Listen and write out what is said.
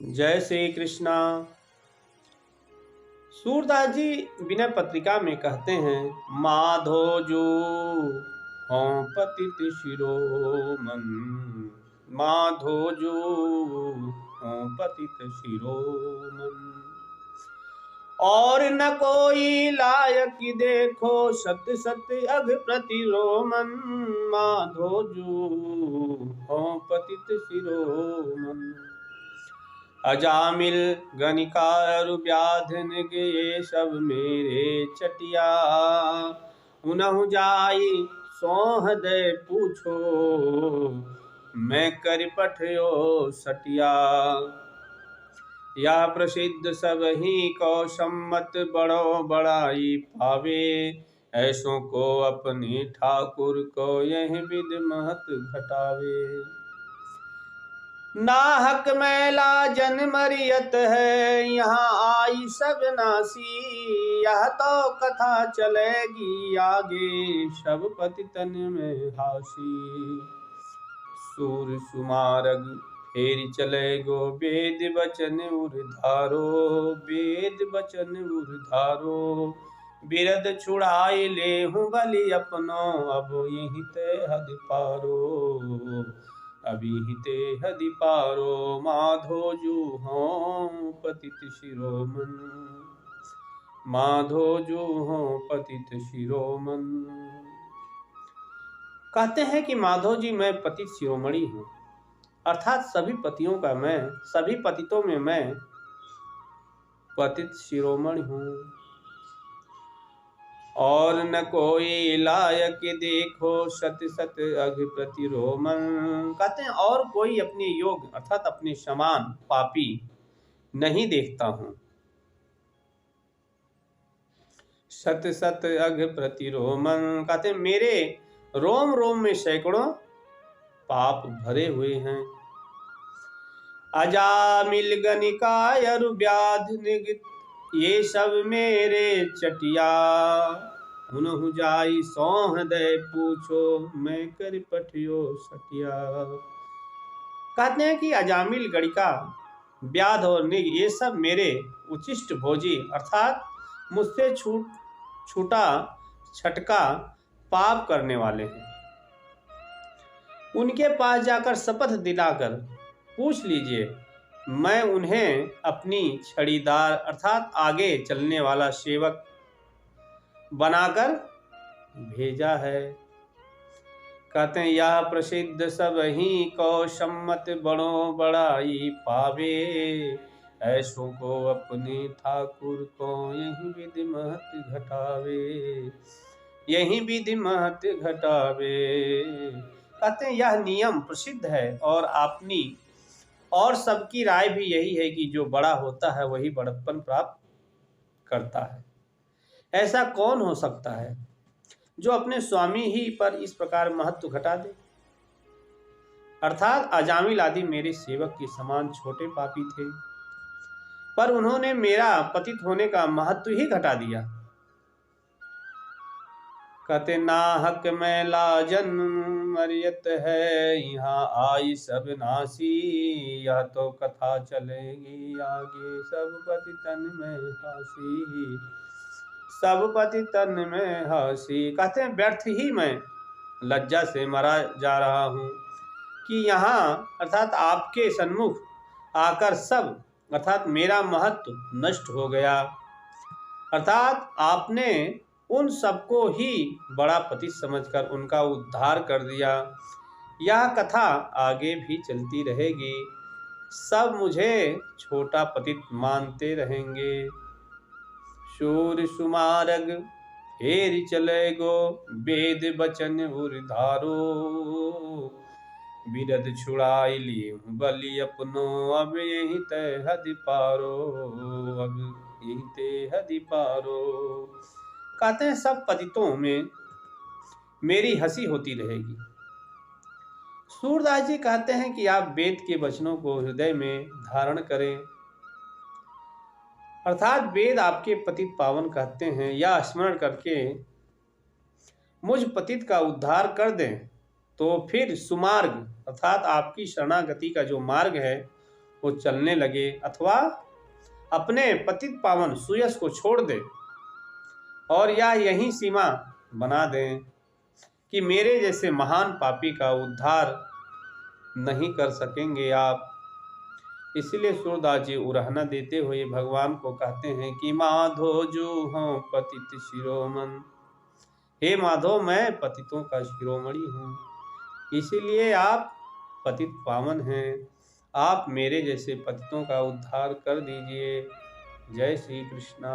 जय श्री कृष्णा। सूरदास जी विनय पत्रिका में कहते हैं, माधो जो हों पतित शिरोमन, माधो जो हों पतित शिरोमन, और न कोई लायक देखो सत सत अघ प्रतिरोमन, माधो जो हों पतित शिरोमन। अजामिल गणिकार व्याधन ये सब मेरे चटिया, उनहु जाई सोह दे पूछो, मैं कर पठयो सटिया। या प्रसिद्ध सब ही को सम्मत बड़ो बड़ाई पावे, ऐसों को अपने ठाकुर को यह विध महत घटावे। नाहक मैला जन मरियत है यहाँ आई सब नासी, यह तो कथा चलेगी आगे सब पतितन में हासी। सूर सुमारग फेर चले गो वेद वचन उर्धारो, वेद वचन उर्धारो, बिरद छुड़ाई ले हूँ बलि अपनो, अब यहीं ते हद पारो, अभी हिते हदि पारो, माधो जो हों पतित शिरोमन, माधो जो हों पतित शिरोमन। कहते हैं कि माधो जी मैं पतित शिरोमणि हूँ, अर्थात सभी पतियों का मैं, सभी पतितों में मैं पतित शिरोमणि हूँ। और न कोई लायक देखो सत सत अघ प्रतिरोमन। कहते हैं और कोई अपने योग अर्थात अपने समान पापी नहीं देखता हूं। सत सत अघ प्रतिरोमन कहते हैं मेरे रोम रोम में सैकड़ों पाप भरे हुए हैं। अजामिल गणिकाय व्याध निगित ये सब मेरे चटिया, उनहु जाई सोह दे पूछो, मैं कर पठियो सटिया। कहते हैं कि अजामिल गणिका व्याध और निग ये सब मेरे उचिष्ट भोजी अर्थात मुझसे छूटा छटका पाप करने वाले हैं। उनके पास जाकर शपथ दिलाकर पूछ लीजिए, मैं उन्हें अपनी छड़ीदार अर्थात आगे चलने वाला सेवक बनाकर भेजा है। कहते हैं यह प्रसिद्ध सब ही को सम्मत बड़ों बड़ाई पावे, ऐसों को अपने ठाकुर को यही विधि महत घटावे, यही विधि महत घटावे। कहते हैं यह नियम प्रसिद्ध है और अपनी और सबकी राय भी यही है कि जो बड़ा होता है वही बड़प्पन प्राप्त करता है। ऐसा कौन हो सकता है जो अपने स्वामी ही पर इस प्रकार महत्व घटा दे। अर्थात अजामिल आदि मेरे सेवक के समान छोटे पापी थे, पर उन्होंने मेरा पतित होने का महत्व ही घटा दिया। कहते नाहक मैला जन मरियत है यहाँ आई सब नासी, यह तो कथा चलेगी आगे सब पतितन में हासी, सब पतितन में हासी। कहते हैं व्यर्थ ही मैं लज्जा से मरा जा रहा हूँ कि यहाँ अर्थात आपके सन्मुख आकर सब अर्थात मेरा महत्व नष्ट हो गया। अर्थात आपने उन सबको ही बड़ा पतित समझकर उनका उद्धार कर दिया। यह कथा आगे भी चलती रहेगी, सब मुझे छोटा पतित मानते रहेंगे। शूर सुमारग फेर चले गो वेद वचन उर्धारो, बिरद छुड़ाई लिए बलि अपनो, अब यही तय हदि पारो, अब यही तय हदि पारो। कहते हैं सब पतितों में मेरी हंसी होती रहेगी। सूरदास जी कहते हैं कि आप वेद के वचनों को हृदय में धारण करें, अर्थात वेद आपके पतित पावन कहते हैं, या स्मरण करके मुझ पतित का उद्धार कर दें तो फिर सुमार्ग अर्थात आपकी शरणागति का जो मार्ग है वो चलने लगे अथवा अपने पतित पावन सुयश को छोड़ दे और या यही सीमा बना दें कि मेरे जैसे महान पापी का उद्धार नहीं कर सकेंगे आप। इसलिए सूरदास जी उरहना देते हुए भगवान को कहते हैं कि माधो जो हूँ पतित शिरोमन, हे माधव मैं पतितों का शिरोमणि हूँ, इसीलिए आप पतित पावन हैं, आप मेरे जैसे पतितों का उद्धार कर दीजिए। जय श्री कृष्णा।